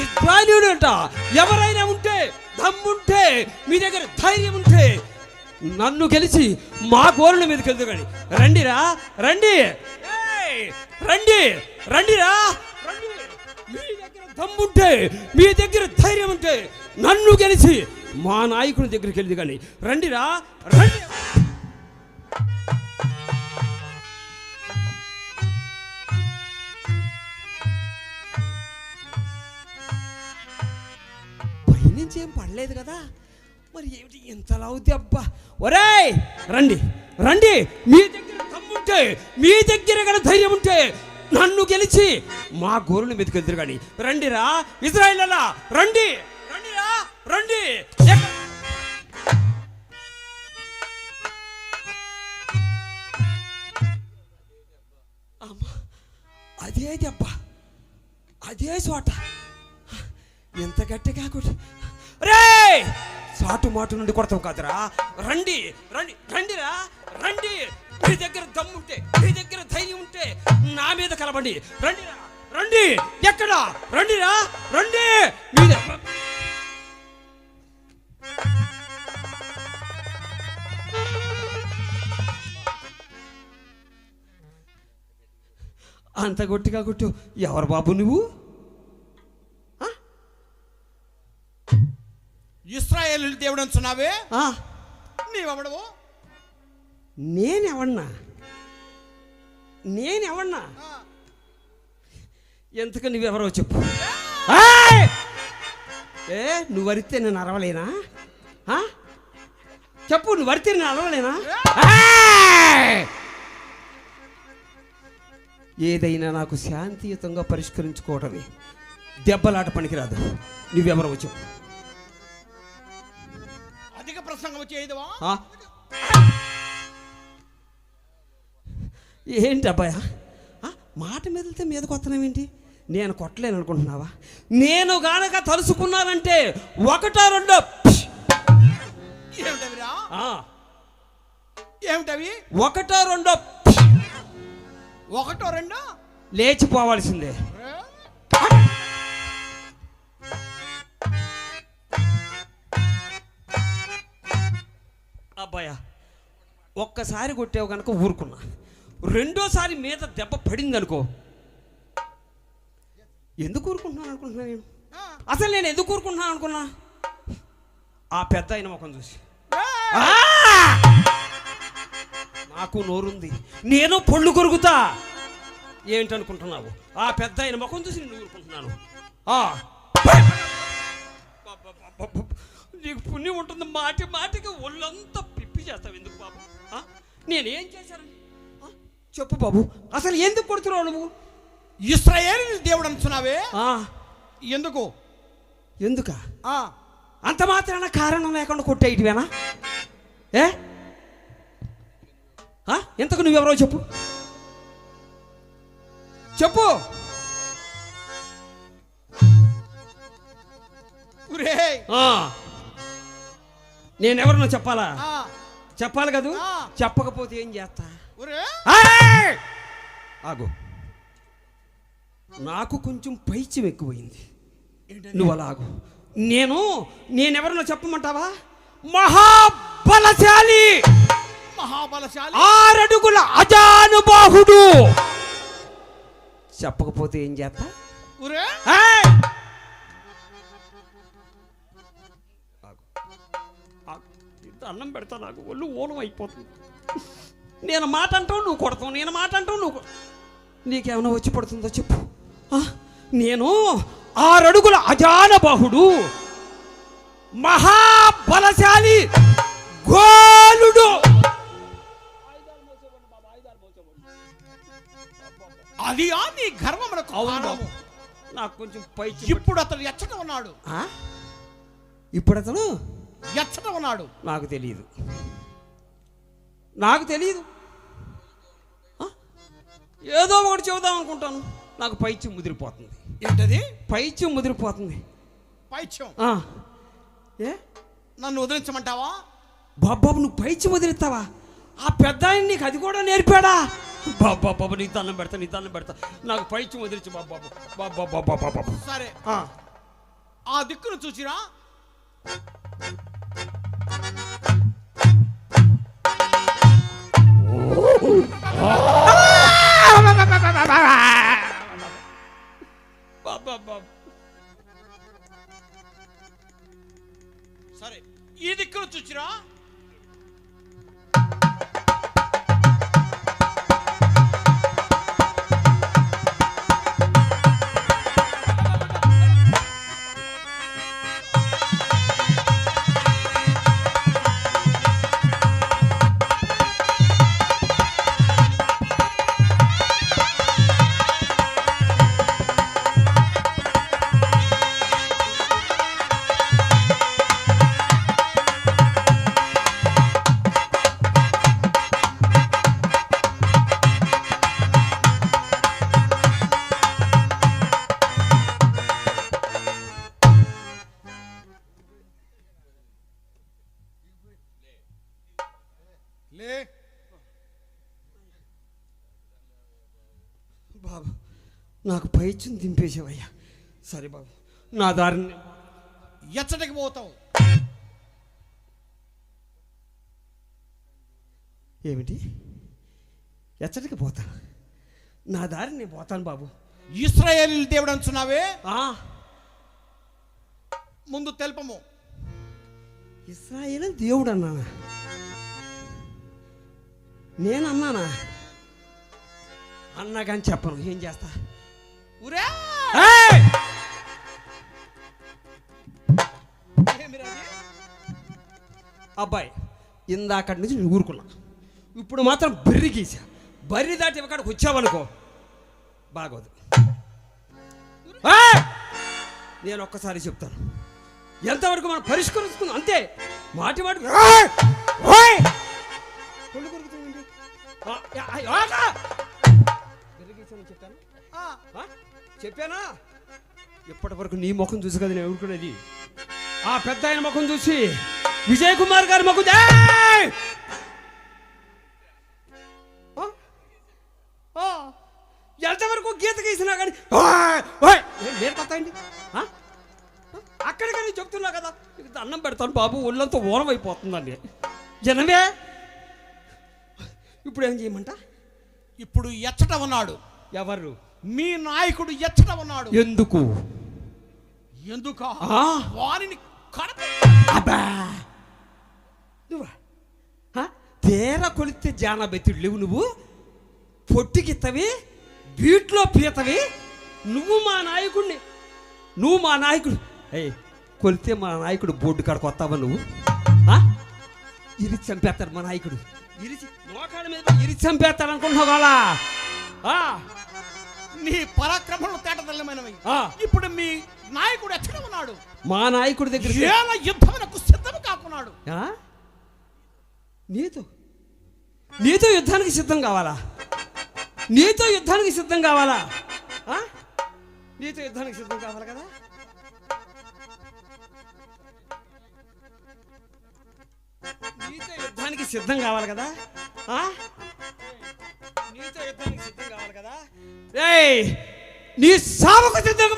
ఇశ్రాయేలీయుడు అంట. ఎవరైనా ఉంటే, దమ్ముంటే, మీ దగ్గర ధైర్యం ఉంటే నన్ను గెలిచి మా గోరుల మీదకి వెళ్తూ కానీ రండిరా, రండి, రండి, రండిరా, రండి. మీ దగ్గర దమ్ముంటే, మీ దగ్గర ధైర్యం ఉంటే నన్ను గెలిచి మా నాయకుని దగ్గరికి వెళ్తూ కానీ రండిరా, రండి. పైనుంచి ఏం పడలేదు కదా, మరి ఏమిటి ఇంతలా అవుద్ది? అబ్బా, ఒరేయ్ రండి, రండి. మీ దగ్గర దమ్ముంటే, మీ దగ్గర కూడా ధైర్యం ఉంటే నన్ను గెలిచి మా గోరుల మీదకి వెళ్తారు కానీ రండిరా ఇశ్రాయేలీయులారా, రండి, రండిరా, రండి. అమ్మా, అదే దెబ్బ, అదే చోట, ఎంత గట్టిగా కొట్టి రే సాటు మాటు నుండి కొడతావు కాదురా. రండి, రండి, రండిరా, రండి. మీ దగ్గర దమ్ముంటే, మీ దగ్గర ధైర్యం ఉంటే నా మీద కలబండి. రండిరా, రండి. ఎక్కడ? రండిరా, రండి. మీద అంత గట్టిగా కొట్టు. ఎవరు బాబు నువ్వు? ఇశ్రాయేలు దేవుడు అంటున్నావే, నీవెవడవు? నేనెవన్నా? ఎంతకు నువ్వెవరో చెప్పు. నువ్వు అరిస్తే నేను అరవలేనా? చెప్పు, నువ్వు అరిస్తే నేను అరవలేనా? ఏదైనా నాకు శాంతియుతంగా పరిష్కరించుకోవటమే, దెబ్బలాట పనికిరాదు. నువ్వెవరో చెప్పు. అధిక ప్రసంగం వచ్చేదివా? ఏంటి అబ్బాయ, మాట మెదిలితే మీద కొత్తనేమేంటి? నేను కొట్టలేను అనుకుంటున్నావా? నేను గానక తలుసుకున్నానంటే ఒకటో రెండో. ఏమిటవిరా? ఏమిటవి? ఒకటో రెండో, ఒకటో రెండో లేచిపోవాల్సిందే. అబ్బాయ, ఒక్కసారి కొట్టావు కనుక ఊరుకున్నా, రెండోసారి మీద దెబ్బ పడింది అనుకో, ఎందుకు ఊరుకుంటున్నాను అనుకుంటున్నా నేను? అసలు నేను ఎందుకు ఊరుకుంటున్నాను అనుకున్నా? ఆ పెద్ద అయిన ముఖం చూసి. నాకు నోరుంది, నేను పళ్ళు కొరుకుతా. ఏంటనుకుంటున్నావు? ఆ పెద్ద అయిన ముఖం చూసి నేను ఊరుకుంటున్నాను. నీకు పుణ్యం ఉంటుంది, మాటి మాటికి ఒళ్ళంతా పిప్పి చేస్తావు. ఎందుకు బాబు? నేనేం చేశాను చెప్పు బాబు. అసలు ఎందుకు కొడుతున్నావు నువ్వు? ఇశ్రాయేలు దేవుడు అంటున్నావే, ఎందుకు? ఎందుక? అంత మాత్రాన కారణం లేకుండా కొట్టేయటమేనా? ఎంతకు నువ్వెవరో చెప్పు, చెప్పు. నేనెవరన్నా చెప్పాలా? చెప్పాలి కదా. చెప్పకపోతే ఏం చేస్తా? ఆగు, నాకు కొంచెం పైత్యం ఎక్కువైంది. నువ్వు అలా ఆగు. నేనెవరన్నా చెప్పమంటావా? మహాబలశాలి, 6 అడుగుల అజానుబాహుడు. చెప్పకపోతే ఏం చేస్తా? అన్నం పెడతా, నాకు ఒళ్ళు ఓనం అయిపోతుంది. నేను మాట అంటావు, నువ్వు కొడతావు. నేను మాట అంటావు, నువ్వు. నీకేమైనా వచ్చి పడుతుందో చెప్పు. నేను 6 అడుగుల అజానబాహుడు, మహాబలశాలి, గోలుడు. అది నీ గర్వమునకు కారణము. నాకు కొంచెం పై. ఇప్పుడు అతను ఎచ్చట ఉన్నాడు. ఇప్పుడు అతను ఎచ్చట ఉన్నాడు. నాకు తెలియదు. ఏదో ఒకటి చెబుదాం అనుకుంటాను, నాకు పైత్యం ముదిరిపోతుంది. ఏంటది? పైత్యం ముదిరిపోతుంది. పైత్యం? ఏ నన్ను వదిలించమంటావా? బాబాబు, నువ్వు పైత్యం వదిలిస్తావా? ఆ పెద్ద ఆయన నీకు అది కూడా నేర్పాడా? బాబాబు, నీ దండం పెడతా, నాకు పైత్యం వదిలించు బాబాబు. సరే, ఆ దిక్కును చూసిరా. సరే, ఈ దిక్కును చూసిరా. లే బాబు, నాకు పైచ్చుని దింపేసావయ్యా. సరే బాబు, నా దారిని. ఎచ్చటికి పోతావు? ఏమిటి? ఎచ్చటికి పోతా? నా దారిని నేను పోతాను బాబు. ఇశ్రాయేలు దేవుడు అంటున్నావే, ముందు తెలుపము. ఇశ్రాయేలు దేవుడు అన్నానా? నేను అన్నానా? అన్నా కానీ చెప్పను. ఏం చేస్తా? ఊరే అబ్బాయి, ఇందాకటి నుంచి నేను ఊరుకున్నా. ఇప్పుడు మాత్రం బర్రి గీసా. బర్రి దాటి ఇక్కడికి వచ్చావనుకో బాగోదు. నేను ఒక్కసారి చెప్తాను, ఎంతవరకు మనం పరిష్కరించుకుందాం అంతే. మాటి మాటి చెప్పానా? ఇప్పటి వరకు నీ ముఖం చూసి కదా నేను ఊరుకునేది. ఆ పెద్ద ఆయన ముఖం చూసి, విజయ్ కుమార్ గారి ముఖం ఎంతవరకు గీత గీసినా కానీ నేను కొత్తండి. అక్కడికని చెప్తున్నా కదా, అన్నం పెడతాను బాబు, ఒళ్ళంతా ఓరం అయిపోతుందండి. జనమే ఇప్పుడు ఏం చేయమంట? ఇప్పుడు ఎచ్చట ఉన్నాడు. ఎవరు? మీ నాయకుడు ఎచ్చట ఉన్నాడు. ఎందుకు? ఎందుకా? వారిని అబ్బా, నువ్వా? తేర కొలితే జానబెత్తుడు లేవు. నువ్వు పొట్టికిత్తవి, బీట్లో పీతవి. నువ్వు మా నాయకుడు కొలితే మా నాయకుడు బోర్డు కాడకు వస్తావా నువ్వు? ఇరిచి చంపేస్తాడు మా నాయకుడు. మోకాళ్ళ మీద ఇరిచి చంపేస్తాడు అనుకుంటున్నావు కదా? నీ పరాక్రమంలో తేటతెల్లమైనవి. ఇప్పుడు మీ నాయకుడు ఎక్కడ ఉన్నాడు? మా నాయకుడి దగ్గర యుద్ధమునకు సిద్ధం కాకున్నాడు. నీతో యుద్ధానికి సిద్ధం కావాలా? నీతో యుద్ధానికి సిద్ధం కావాలా? నీతో యుద్ధానికి సిద్ధం కావాలి కదా? నీతో యుద్ధానికి సిద్ధం కావాలి కదా? నీతో యుద్ధానికి సిద్ధం కావాలి కదా? నీ సావుకు సిద్ధం.